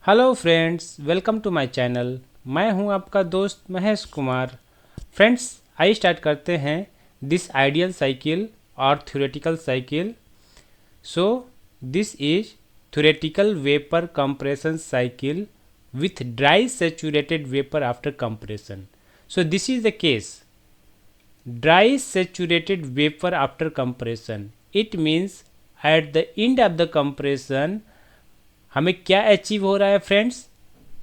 Hello friends, welcome to my channel. मैं हूं आपका दोस्त महेश कुमार। फ्रेंड्स, आइए स्टार्ट करते हैं दिस आइडियल साइकिल और theoretical cycle. So this is theoretical vapour compression cycle with dry saturated vapor after compression. So this is the case. Dry saturated vapor after compression. It means at the end of the compression हमें क्या achieve हो रहा है friends?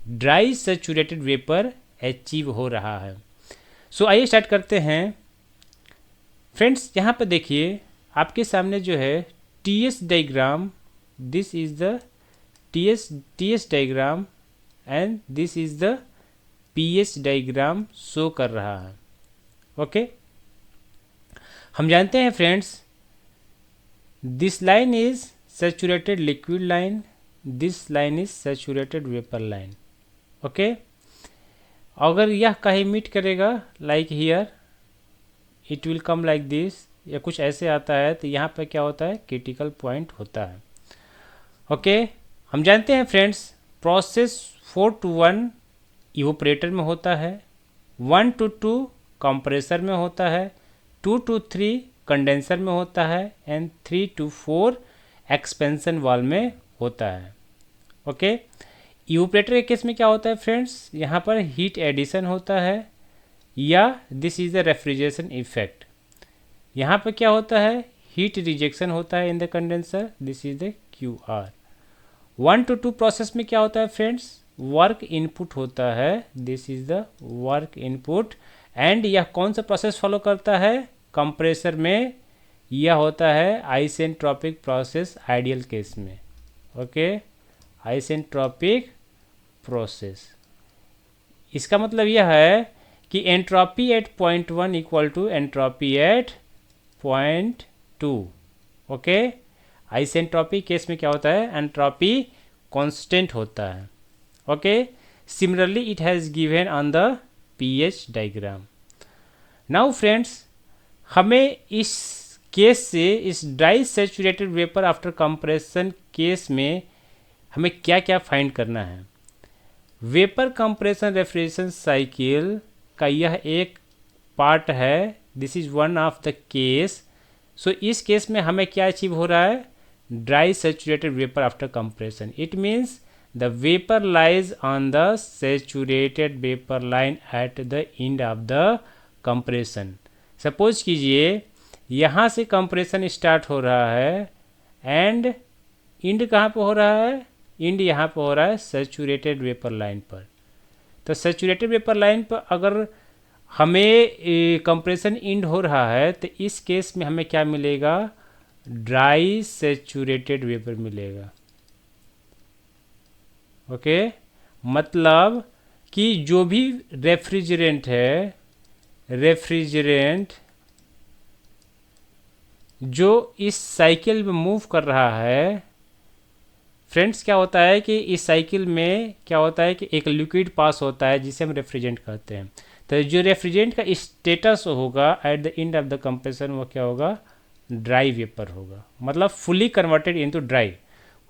Dry saturated vapour achieve हो रहा है। सो आइए start करते हैं। फ्रेंड्स, यहाँ पर देखिए आपके सामने जो है T S diagram, this is the T S diagram and this is the P S diagram show कर रहा है। ओके, हम जानते हैं friends, this line is saturated liquid line, this line is saturated vapour line. Okay, अगर यह कहीं meet करेगा like here it will come like this, या कुछ ऐसे आता है तो यहाँ पर क्या होता है? क्रिटिकल पॉइंट होता है। ओके, हम जानते हैं फ्रेंड्स, प्रोसेस 4 to 1 इवोपरेटर में होता है, 1 to 2 कंप्रेसर में होता है, 2 to 3 कंडेंसर में होता है एंड 3 to 4 एक्सपेंशन वाल्व में होता है। ओके, इवोपरेटर के केस में क्या होता है फ्रेंड्स? यहाँ पर हीट एडिशन होता है या this is the refrigeration effect. यहाँ पर क्या होता है? हीट रिजेक्शन होता है in the condenser, this is the Q R. 1 to 2 process में क्या होता है फ्रेंड्स? वर्क इनपुट होता है, this is the work input. And यह कौन सा प्रोसेस फॉलो करता है? कंप्रेसर में यह होता है आइसेंट्रोपिक प्रोसेस आइडियल केस में। ओके, आइसेंट्रोपिक प्रोसेस, इसका मतलब यह है कि entropy at point 1 equal to entropy at point 2। Okay, isentropy case में क्या होता है? एंट्रोपी कांस्टेंट होता है। Okay, similarly it has given on the P H diagram. Now friends, हमें इस केस से, इस dry saturated vapour after compression case में हमें क्या क्या फाइंड करना है? वेपर कंप्रेशन रेफ्रिजरेशन साइकिल का यह एक पार्ट है, this is one of the case. So इस केस में हमें क्या अचीव हो रहा है? Dry saturated vapour after compression. It means the vapour lies on the saturated vapour line at the end of the compression. Suppose कीजिए यहाँ से कंप्रेशन स्टार्ट हो रहा है एंड इंड कहाँ पे हो रहा है? इंड यहाँ पे हो रहा है सेचुरेटेड वेपर लाइन पर। तो सेचुरेटेड वेपर लाइन पर अगर हमें कंप्रेशन इंड हो रहा है तो इस केस में हमें क्या मिलेगा? ड्राई सेचुरेटेड वेपर मिलेगा। ओके, मतलब कि जो भी रेफ्रिजरेंट है, रेफ्रिजरेंट जो इस साइकिल में मूव कर रहा है फ्रेंड्स, क्या होता है कि इस साइकिल में क्या होता है कि एक लिक्विड पास होता है जिसे हम रेफ्रिजरेंट कहते हैं। तो जो रेफ्रिजरेंट का स्टेटस होगा eight the end of the compression वो क्या होगा? ड्राई वेपर होगा, मतलब फुली कन्वर्टेड इनटू ड्राई,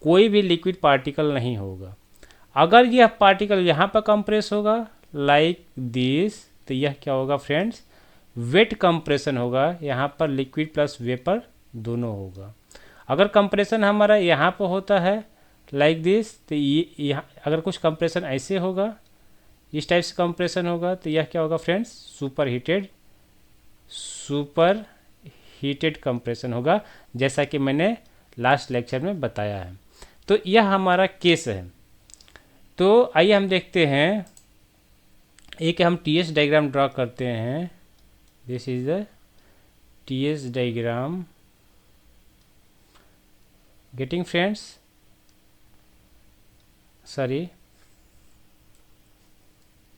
कोई भी लिक्विड पार्टिकल नहीं होगा। अगर यह पार्टिकल यहाँ पर कंप्रेस होगा लाइक दिस, तो यह क्या होगा फ्रेंड्स? वेट कंप्रेशन होगा, यहाँ पर लिक्विड प्लस वेपर दोनों होगा। अगर कंप्रेशन हमारा यहाँ पर होता है लाइक दिस, तो ये यहाँ अगर कुछ कंप्रेशन ऐसे होगा, इस टाइप से कंप्रेशन होगा, तो यह क्या होगा फ्रेंड्स? सुपर हीटेड कंप्रेशन होगा, जैसा कि मैंने लास्ट लेक्चर में बताया है। तो यह हमारा केस है। तो आइए हम देखते हैं, एक हम टी एस डायग्राम ड्रॉ करते हैं। This is the T S diagram. Getting friends? Sorry,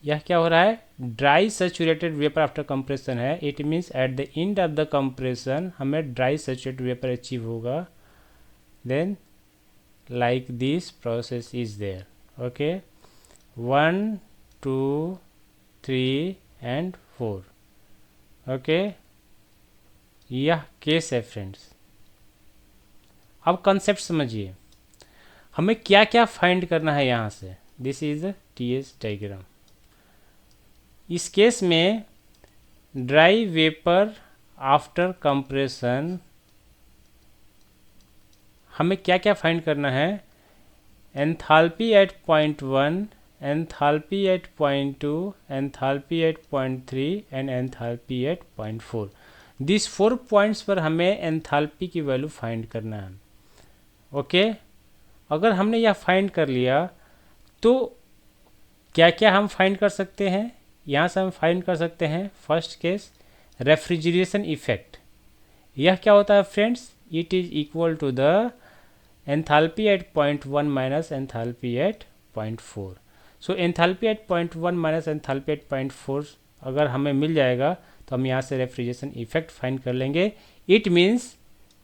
यह क्या हो रहा है? Dry saturated vapour after compression है। It means at the end of the compression हमें ड्राई सेचुरेटेड वेपर अचीव होगा। Then like this process is there. Okay, 1 2 3 and 4। Okay, यह case है फ्रेंड्स। अब कंसेप्ट समझिए। हमें क्या क्या फाइंड करना है यहाँ से। This is the TS diagram. इस केस में ड्राई वेपर आफ्टर कंप्रेशन हमें क्या क्या फाइंड करना है। Enthalpy at point 1, enthalpy at point 2, enthalpy at point 3 and enthalpy at point 4। This 4 points पर हमें एंथैल्पी की वैल्यू फाइंड करना है। ओके अगर हमने यह फाइंड कर लिया तो क्या क्या हम फाइंड कर सकते हैं। यहाँ से हम फाइंड कर सकते हैं फर्स्ट केस रेफ्रिजरेशन इफेक्ट। यह क्या होता है friends, it is equal to the enthalpy at point 1 minus enthalpy at point 4। So enthalpy at point 1 minus enthalpy at point 4 अगर हमें मिल जाएगा तो हम यहाँ से रेफ्रिजरेशन इफेक्ट फाइंड कर लेंगे। इट मीन्स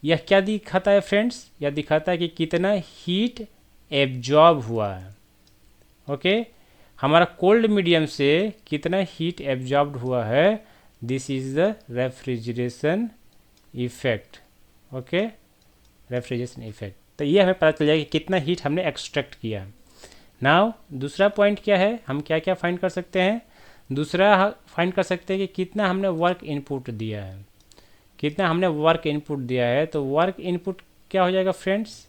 यह क्या दिखाता है फ्रेंड्स, यह दिखाता है कि कितना हीट एब्जॉर्ब हुआ है। ओके हमारा कोल्ड मीडियम से कितना हीट एब्जॉर्ब हुआ है, this is the refrigeration effect. Okay refrigeration effect, तो ये हमें पता चल जाएगा कि कितना हीट हमने एक्सट्रैक्ट किया है। नाउ दूसरा पॉइंट क्या है, हम क्या क्या फाइंड कर सकते हैं। दूसरा फाइंड कर सकते हैं कि कितना हमने वर्क इनपुट दिया है, कितना हमने वर्क इनपुट दिया है। तो वर्क इनपुट क्या हो जाएगा फ्रेंड्स,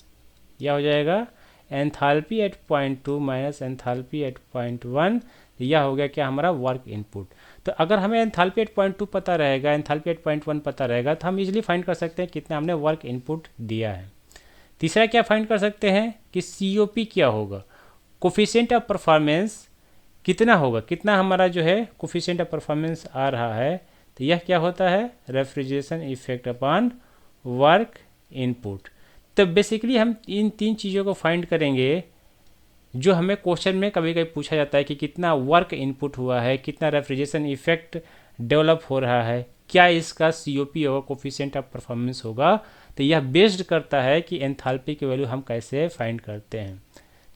यह हो जाएगा enthalpy at point 2 minus enthalpy at point 1। यह हो गया क्या हमारा वर्क इनपुट। तो अगर हमें एंथैल्पी एट पॉइंट 2 पता रहेगा, एंथैल्पी एट पॉइंट 1 पता रहेगा, तो हम इजीली फाइंड कर सकते हैं कितना हमने वर्क इनपुट दिया है। तीसरा क्या फाइंड कर सकते हैं कि COP क्या होगा, कोफिशिएंट ऑफ परफॉर्मेंस कितना होगा, कितना हमारा जो है कोफिशिएंट ऑफ परफॉर्मेंस आ रहा है। तो यह क्या होता है, refrigeration effect upon work input. तो बेसिकली हम इन 3 चीज़ों को फाइंड करेंगे जो हमें क्वेश्चन में कभी कभी पूछा जाता है कि कितना वर्क इनपुट हुआ है, कितना रेफ्रिजरेशन इफेक्ट डेवलप हो रहा है, क्या इसका COP होगा, कोफिशिएंट ऑफ परफॉर्मेंस होगा। तो यह बेस्ड करता है कि एंथैल्पी की वैल्यू हम कैसे फाइंड करते हैं।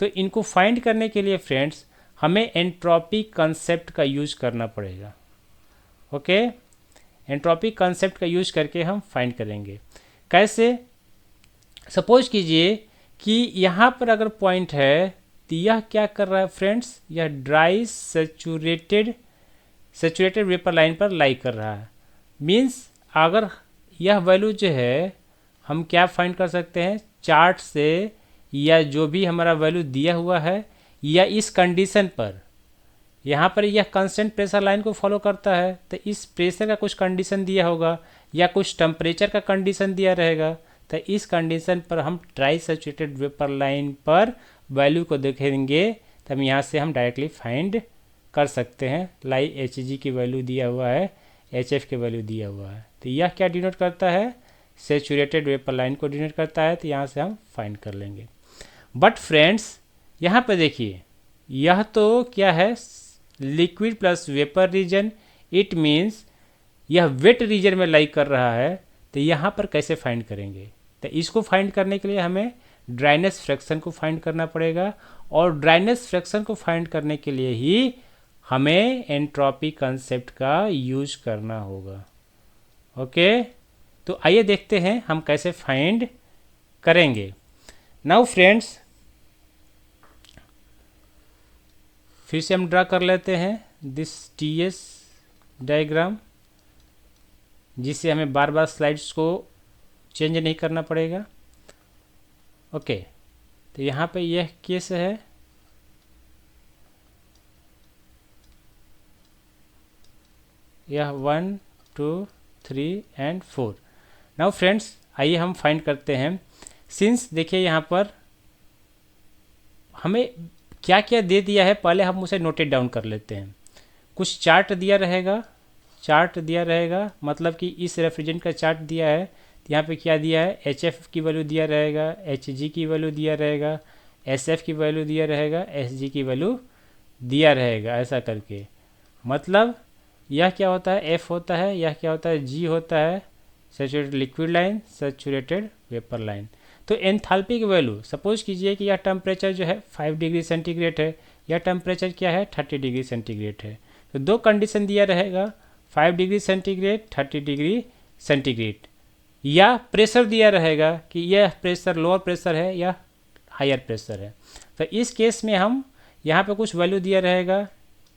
तो इनको फाइंड करने के लिए फ्रेंड्स हमें एंट्रोपी कंसेप्ट का यूज करना पड़ेगा। ओके एंट्रोपी कंसेप्ट का यूज करके हम फाइंड करेंगे। कैसे, सपोज कीजिए कि यहाँ पर अगर पॉइंट है तो यह क्या कर रहा है फ्रेंड्स, यह ड्राई सेचुरेटेड वेपर लाइन पर लाई कर रहा है। मीन्स अगर यह वैल्यू जो है हम क्या फाइंड कर सकते हैं चार्ट से, या जो भी हमारा वैल्यू दिया हुआ है, या इस कंडीशन पर यहाँ पर यह कांस्टेंट प्रेशर लाइन को फॉलो करता है, तो इस प्रेशर का कुछ कंडीशन दिया होगा या कुछ टेम्परेचर का कंडीशन दिया रहेगा। तो इस कंडीशन पर हम ड्राई सैचुरेटेड वेपर लाइन पर वैल्यू को देखेंगे, तो हम यहाँ से हम डायरेक्टली फाइंड कर सकते हैं। लाई Hg की वैल्यू दिया हुआ है, Hf की वैल्यू दिया हुआ है। तो यह क्या डिनोट करता है, सैचुरेटेड वेपर लाइन को डिनोट करता है। तो यहाँ से हम फाइंड कर लेंगे। बट फ्रेंड्स यहाँ पे देखिए, यह तो क्या है liquid plus vapour region, it means यह वेट रीजन में लाई कर रहा है। तो यहाँ पर कैसे फाइंड करेंगे, तो इसको फाइंड करने के लिए हमें ड्राइनेस फ्रैक्शन को फाइंड करना पड़ेगा, और ड्राइनेस फ्रैक्शन को फाइंड करने के लिए ही हमें एंट्रोपी कंसेप्ट का यूज करना होगा। ओके तो आइए देखते हैं हम कैसे फाइंड करेंगे। नाउ फ्रेंड्स फिर से हम ड्रा कर लेते हैं दिस TS डायग्राम, जिससे हमें बार बार स्लाइड्स को चेंज नहीं करना पड़ेगा। ओके तो यहाँ पे यह केस है, यह 1 2 3 एंड 4। नाउ फ्रेंड्स आइए हम फाइंड करते हैं। सिंस देखिए यहाँ पर हमें क्या क्या दे दिया है, पहले हम उसे नोटेड डाउन कर लेते हैं। कुछ चार्ट दिया रहेगा, मतलब कि इस रेफ्रिजरेंट का चार्ट दिया है। तो यहाँ पे क्या दिया है, HF की वैल्यू दिया रहेगा, Hg की वैल्यू दिया रहेगा, SF की वैल्यू दिया रहेगा, Sg की वैल्यू दिया रहेगा, ऐसा करके। मतलब यह क्या होता है, F होता है, यह क्या होता है, G होता है, saturated liquid line, saturated vapour line. तो एंथैल्पी की वैल्यू सपोज कीजिए कि यह टेम्परेचर जो है 5 डिग्री सेंटीग्रेड है, यह टेम्परेचर क्या है 30 डिग्री सेंटीग्रेड है। तो दो कंडीशन दिया रहेगा, 5 डिग्री सेंटीग्रेड 30 डिग्री सेंटीग्रेड, या प्रेशर दिया रहेगा कि यह प्रेशर लोअर प्रेशर है या हायर प्रेशर है। तो इस केस में हम यहाँ पे कुछ वैल्यू दिया रहेगा,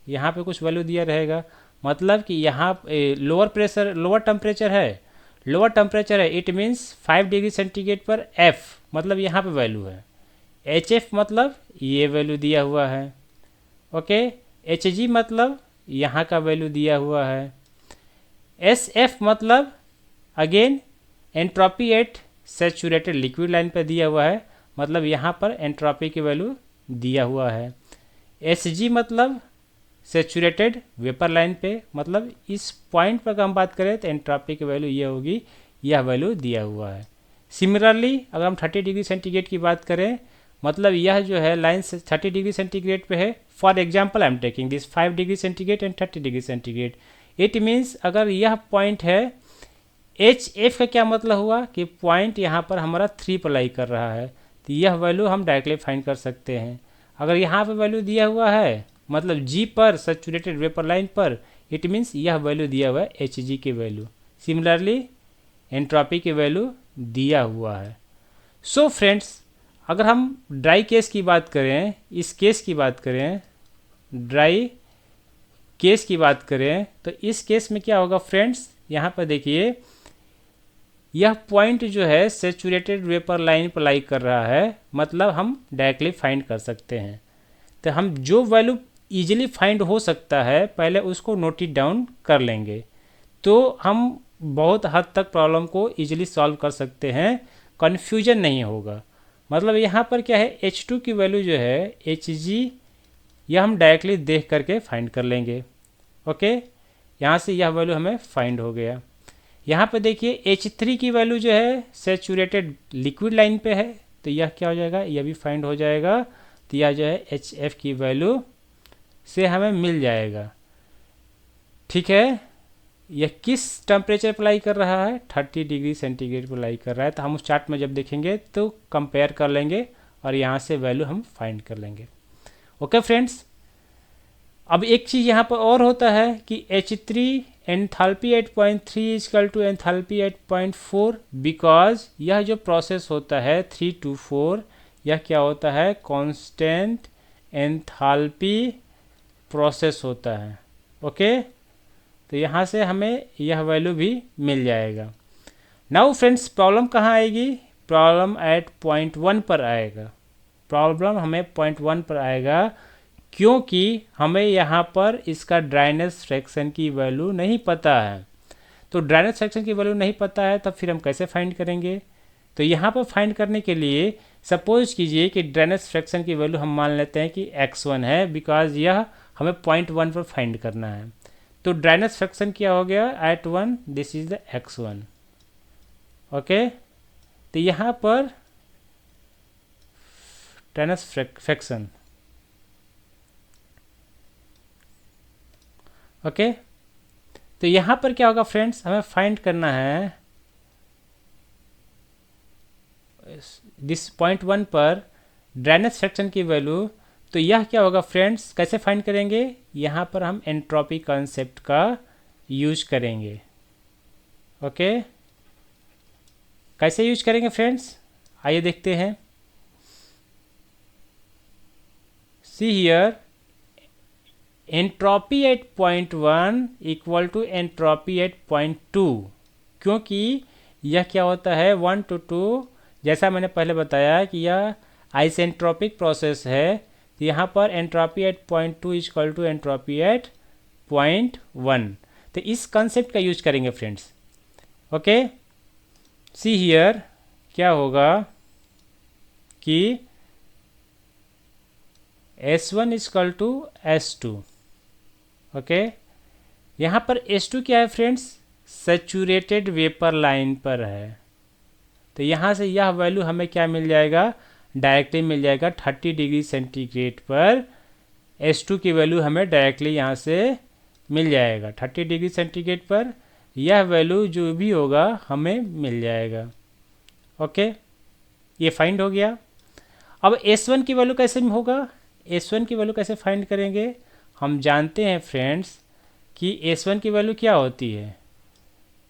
यहाँ पे कुछ वैल्यू दिया रहेगा, मतलब कि यहाँ लोअर प्रेशर, लोअर टेम्परेचर है, लोअर टेम्परेचर है, इट मीन्स 5 डिग्री सेंटीग्रेड पर एफ मतलब यहाँ पे वैल्यू है, एच एफ मतलब ये वैल्यू दिया हुआ है, ओके, एच जी मतलब यहाँ का वैल्यू दिया हुआ है, एस एफ मतलब again entropy at saturated liquid line पर दिया हुआ है, मतलब यहाँ पर एंट्रोपी की वैल्यू दिया हुआ है, एस जी मतलब सैचुरेटेड वेपर लाइन पे, मतलब इस पॉइंट पर हम बात करें तो एंट्रोपी की वैल्यू ये होगी, यह वैल्यू दिया हुआ है। सिमिलरली अगर हम 30 डिग्री सेंटीग्रेड की बात करें, मतलब यह जो है लाइन 30 डिग्री सेंटीग्रेड पे है, for example I am taking this 5 degree centigrade and 30 degree centigrade, it means अगर यह पॉइंट है, एच एफ का क्या मतलब हुआ कि पॉइंट यहाँ पर हमारा 3 पर लाई कर रहा है, तो यह वैल्यू हम डायरेक्टली फाइंड कर सकते हैं। अगर यहाँ पर वैल्यू दिया हुआ है मतलब जी पर सैचुरेटेड वेपर लाइन पर, इट मीन्स यह वैल्यू दिया हुआ है एच जी की वैल्यू, सिमिलरली एंट्रोपी की वैल्यू दिया हुआ है। सो फ्रेंड्स, अगर हम ड्राई केस की बात करें, इस केस की बात करें, ड्राई केस की बात करें, तो इस केस में क्या होगा फ्रेंड्स, यहाँ पर देखिए यह पॉइंट जो है सैचुरेटेड वेपर लाइन पर लाई कर रहा है, मतलब हम डायरेक्टली फाइंड कर सकते हैं। तो हम जो वैल्यू इजीली फाइंड हो सकता है पहले उसको नोट इट डाउन कर लेंगे, तो हम बहुत हद तक प्रॉब्लम को इजीली सॉल्व कर सकते हैं, कन्फ्यूजन नहीं होगा। मतलब यहाँ पर क्या है, H2 की वैल्यू जो है Hg, यह हम डायरेक्टली देख करके फाइंड कर लेंगे, ओके, यहाँ से यह वैल्यू हमें फाइंड हो गया। यहाँ पे देखिए H3 की वैल्यू जो है सैचुरेटेड लिक्विड लाइन पे है, तो यह क्या हो जाएगा, यह भी फाइंड हो जाएगा, तो यह जो है HF की वैल्यू से हमें मिल जाएगा, ठीक है। यह किस टेम्परेचर पर लाई कर रहा है, 30 डिग्री सेंटीग्रेड पर लाई कर रहा है, तो हम उस चार्ट में जब देखेंगे तो कंपेयर कर लेंगे और यहाँ से वैल्यू हम फाइंड कर लेंगे, ओके फ्रेंड्स। अब एक चीज़ यहाँ पर और होता है कि H3 enthalpy at 0.3 equal to enthalpy at 0.4, because यह जो प्रोसेस होता है 3 to 4, यह क्या होता है, कांस्टेंट एंथैल्पी प्रोसेस होता है, ओके। तो यहाँ से हमें यह वैल्यू भी मिल जाएगा। नाउ फ्रेंड्स, प्रॉब्लम कहाँ आएगी, प्रॉब्लम एट 0.1 पर आएगा, प्रॉब्लम हमें 0.1 पर आएगा, क्योंकि हमें यहाँ पर इसका ड्राइनेस फ्रैक्शन की वैल्यू नहीं पता है। तो ड्राइनेस फ्रैक्शन की वैल्यू नहीं पता है, तब फिर हम कैसे फाइंड करेंगे। तो यहाँ पर फाइंड करने के लिए सपोज कीजिए कि ड्राइनेस फ्रैक्शन की वैल्यू हम मान लेते हैं कि x1 है, बिकॉज यह हमें 0.1 पर फाइंड करना है। तो ड्राइनेस फ्रैक्शन क्या हो गया, at 1, this is the x1, okay. तो यहाँ पर ड्राइनेस फ्रैक्शन, ओके। तो यहाँ पर क्या होगा फ्रेंड्स, हमें फाइंड करना है दिस 0.1 पर ड्राइनेस फ्रैक्शन की वैल्यू। तो यह क्या होगा फ्रेंड्स, कैसे फाइंड करेंगे, यहाँ पर हम एंट्रोपी कॉन्सेप्ट का यूज करेंगे, ओके। कैसे यूज करेंगे फ्रेंड्स, आइए देखते हैं। See here, entropy at 0.1 equal to entropy at 0.2, क्योंकि यह क्या होता है 1 to 2, जैसा मैंने पहले बताया कि यह आइसेंट्रोपिक प्रोसेस है, तो यहाँ पर entropy at 0.2 equal to entropy at 0.1। तो इस कंसेप्ट का यूज करेंगे फ्रेंड्स, ओके। सी हियर क्या होगा कि S1 equal to S2, okay. यहाँ पर S2 क्या है फ्रेंड्स, सैचुरेटेड वेपर लाइन पर है, तो यहाँ से यह वैल्यू हमें क्या मिल जाएगा, डायरेक्टली मिल जाएगा 30 डिग्री सेंटीग्रेड पर S2 की वैल्यू हमें डायरेक्टली यहाँ से मिल जाएगा, 30 डिग्री सेंटीग्रेड पर यह वैल्यू जो भी होगा हमें मिल जाएगा, ओके। ये फाइंड हो गया। अब S1 की वैल्यू कैसे होगा, S1 की वैल्यू कैसे फाइंड करेंगे, हम जानते हैं फ्रेंड्स कि S1 की वैल्यू क्या होती है,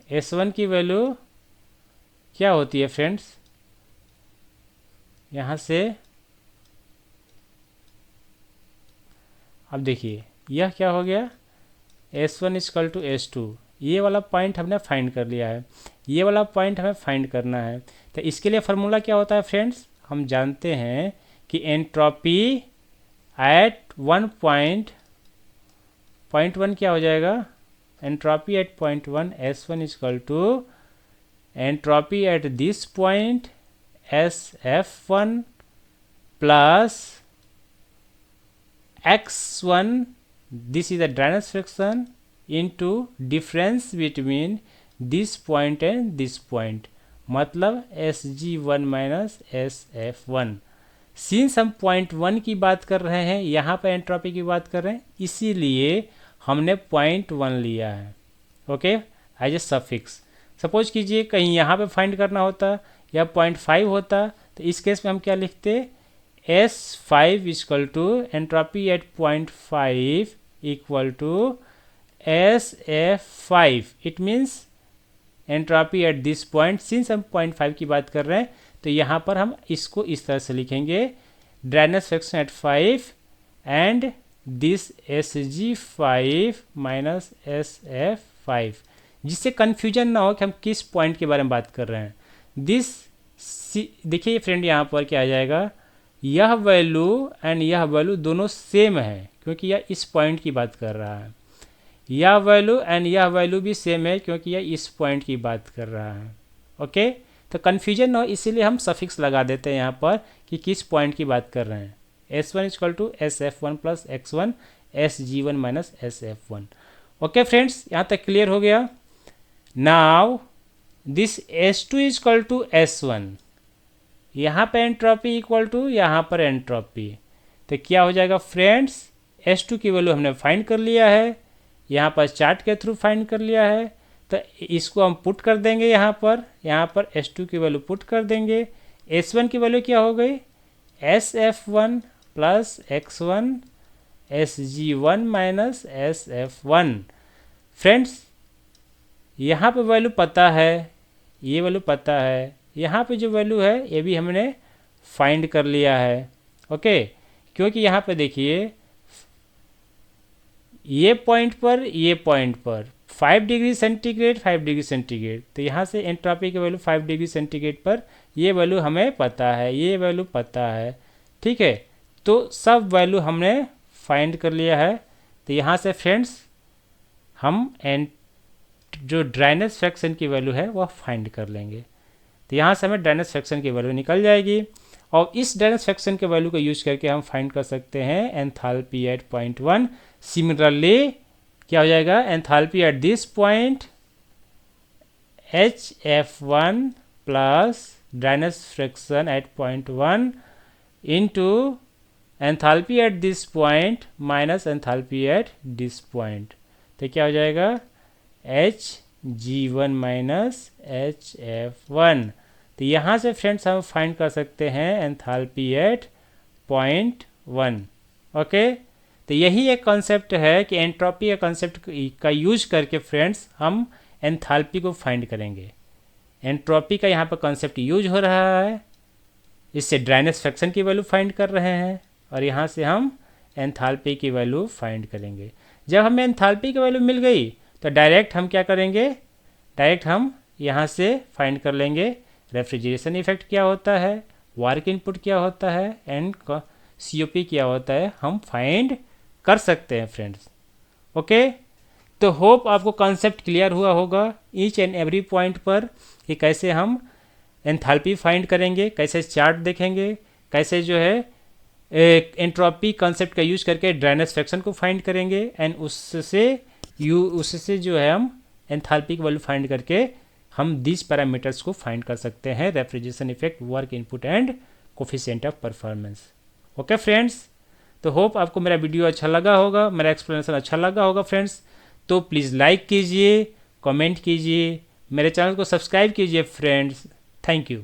S1 की वैल्यू क्या होती है फ्रेंड्स, यहाँ से अब देखिए यह क्या हो गया, S1 इक्वल टू S2, ये वाला पॉइंट हमने फाइंड कर लिया है, ये वाला पॉइंट हमें फाइंड करना है। तो इसके लिए फार्मूला क्या होता है फ्रेंड्स, हम जानते हैं कि entropy at one point one क्या हो जाएगा, entropy at point one S1 equal to entropy at this point SF1 plus X1, this is the dryness fraction, into difference between this point and this point, मतलब SG1 minus SF1। Since हम point 1 की बात कर रहे हैं, यहाँ पर entropy की बात कर रहे हैं, इसीलिए हमने पॉइंट 1 लिया है, okay, as a suffix. Suppose कीजिए कहीं यहाँ पे फाइंड करना होता या 0.5 होता, तो इस केस में हम क्या लिखते, S5 equal to entropy at 0.5 equal to SF5। It means entropy at this point, since हम 0.5 की बात कर रहे हैं तो यहाँ पर हम इसको इस तरह से लिखेंगे, dryness fraction at 5 and this SG5 minus SF5, जिससे कन्फ्यूजन ना हो कि हम किस पॉइंट के बारे में बात कर रहे हैं। दिस देखिए फ्रेंड, यहाँ पर क्या आ जाएगा, यह वैल्यू एंड यह वैल्यू दोनों सेम है क्योंकि यह इस पॉइंट की बात कर रहा है, यह वैल्यू एंड यह वैल्यू भी सेम है क्योंकि यह इस पॉइंट की बात कर रहा है, ओके। तो कन्फ्यूजन ना हो इसीलिए हम सफिक्स लगा देते हैं यहाँ पर कि किस पॉइंट की बात कर रहे हैं। S1 equal to SF1 plus X1 SG1 minus SF1। Okay friends, यहाँ तक क्लियर हो गया। Now this S2 equal to S1, यहाँ पर एंट्रोपी इक्वल टू यहाँ पर एंट्रोपी, तो क्या हो जाएगा फ्रेंड्स, S2 की वैल्यू हमने फाइंड कर लिया है, यहाँ पर चार्ट के थ्रू फाइंड कर लिया है, तो इसको हम पुट कर देंगे यहाँ पर S2 की वैल्यू पुट कर देंगे। S1 की वैल्यू क्या हो गई, SF1 plus X1 SG1 minus SF1। Friends यहाँ पे वैल्यू पता है, ये वैल्यू पता है, यहाँ पे जो वैल्यू है ये भी हमने फाइंड कर लिया है, ओके। क्योंकि यहाँ पे देखिए ये पॉइंट पर 5 डिग्री सेंटीग्रेड 5 डिग्री सेंटीग्रेड, तो यहाँ से एंट्रोपी की वैल्यू 5 डिग्री सेंटीग्रेड पर ये वैल्यू हमें पता है, ये वैल्यू पता है, ठीक है। तो सब वैल्यू हमने फाइंड कर लिया है। तो यहाँ से फ्रेंड्स हम जो ड्राइनेस फ्रैक्शन की वैल्यू है वह फाइंड कर लेंगे। तो यहाँ से हमें ड्राइनेस फ्रैक्शन की वैल्यू निकल जाएगी और इस ड्राइनेस फ्रैक्शन के वैल्यू को यूज करके हम फाइंड कर सकते हैं एंथैल्पी एट पॉइंट 1। सिमिलरली क्या हो जाएगा, enthalpy at this point HF1 plus dryness fraction at point 1 into enthalpy at this point minus enthalpy at this point, तो क्या हो जाएगा HG1 माइनस HF1। तो यहाँ से फ्रेंड्स हम फाइंड कर सकते हैं एंथैल्पी एट पॉइंट 1, ओके। तो यही एक कॉन्सेप्ट है कि एंट्रोपी का कॉन्सेप्ट का यूज करके फ्रेंड्स हम एंथैल्पी को फाइंड करेंगे। एंट्रोपी का यहाँ पर कॉन्सेप्ट यूज हो रहा है, इससे ड्राइनेस फ्रैक्शन की वैल्यू फाइंड कर रहे हैं और यहाँ से हम एंथैल्पी की वैल्यू फाइंड करेंगे। जब हमें एंथैल्पी की वैल्यू मिल गई तो डायरेक्ट हम क्या करेंगे, डायरेक्ट हम यहाँ से फाइंड कर लेंगे रेफ्रिजरेशन इफेक्ट क्या होता है, वर्क इनपुट क्या होता है एंड COP क्या होता है, हम फाइंड कर सकते हैं फ्रेंड्स, ओके। तो होप आपको कॉन्सेप्ट क्लियर हुआ होगा ईच एंड एवरी पॉइंट पर कि कैसे हम एंथैल्पी फाइंड करेंगे, कैसे चार्ट देखेंगे, कैसे जो है एंट्रोपी कॉन्सेप्ट का यूज करके ड्राइनेस फ्रैक्शन को फाइंड करेंगे एंड उससे जो है हम एंथैल्पी की वैल्यू फाइंड करके हम दिस पैरामीटर्स को फाइंड कर सकते हैं, refrigeration effect, work input and coefficient of performance, okay friends. तो होप आपको मेरा वीडियो अच्छा लगा होगा, मेरा एक्सप्लेनेशन अच्छा लगा होगा फ्रेंड्स। तो प्लीज़ लाइक कीजिए, कमेंट कीजिए, मेरे चैनल को सब्सक्राइब कीजिए फ्रेंड्स। Thank you.